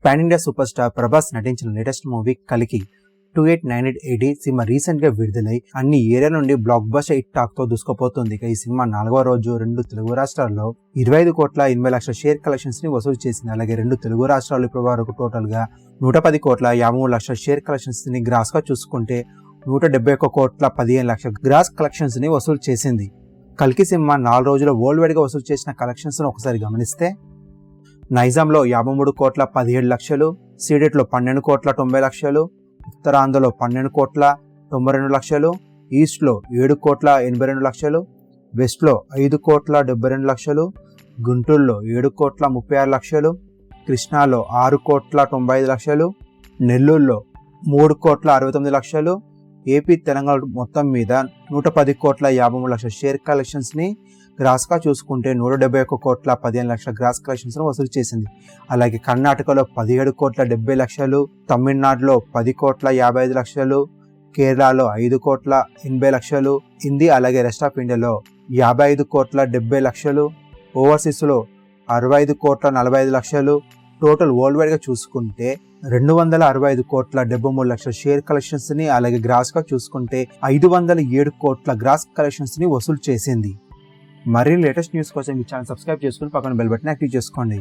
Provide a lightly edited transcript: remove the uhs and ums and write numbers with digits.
Pan India super star Prabhas నటించిన latest movie కలికి 2898 cinema recent గా విడుదలై అన్ని ఏరియా నుండి బ్లాక్ బస్టర్ హిట్ టాక్ తో దూసుకుపోతుంది. ఈ సినిమా 4వ రోజు 2 తెలుగు రాష్ట్రాల్లో 25,80,00,000 షేర్ కలెక్షన్స్ ని వసూలు చేసింది. అలాగే 2 తెలుగు రాష్ట్రాలు ఇప్పటి వరకు టోటల్ గా 110,53,00,000 షేర్ కలెక్షన్స్ ని గ్రాస్ గా చూసుకుంటే 171,15,00,000 గ్రాస్ కలెక్షన్స్ ని వసూలు చేసింది. కల్కి సినిమా 4 రోజుల వరల్డ్ వైడ్ గా వసూలు చేసిన కలెక్షన్స్ ను ఒకసారి గమనిస్తే నైజాంలో 53,17,00,000, సీడెట్లో 12,90,00,000, ఉత్తరాంధ్రలో 12,92,00,000, ఈస్ట్లో 7,82,00,000, వెస్ట్లో 5,72,00,000, గుంటూరులో 7,36,00,000, కృష్ణాలో 6,95,00,000, నెల్లూరులో 3,69,00,000, ఏపీ తెలంగాణ మొత్తం మీద 110,53,00,000 షేర్ కలెక్షన్స్ ని గ్రాస్ గా చూసుకుంటే 171,15,00,000 గ్రాస్ కలెక్షన్స్ ను వసూలు చేసింది. అలాగే కర్ణాటకలో 17,70,00,000, తమిళనాడులో 10,55,00,000, కేరళలో 5,80,00,000, హిందీ అలాగే రెస్ట్ ఆఫ్ ఇండియాలో 55,70,00,000, ఓవర్సీస్ లో 65,45,00,000, టోటల్ వరల్డ్ వైడ్ గా చూసుకుంటే 265,73,00,000 షేర్ కలెక్షన్స్ ని అలాగే గ్రాస్ గా చూసుకుంటే 507 కోట్ల గ్రాస్ కలెక్షన్స్ ని వసూలు చేసింది. మరిన్ని లేటెస్ట్ న్యూస్ కోసం ఈ ఛానల్ సబ్స్క్రైబ్ చేసుకుని పక్కన బెల్ బటన్ యాక్టివ్ చేసుకోండి.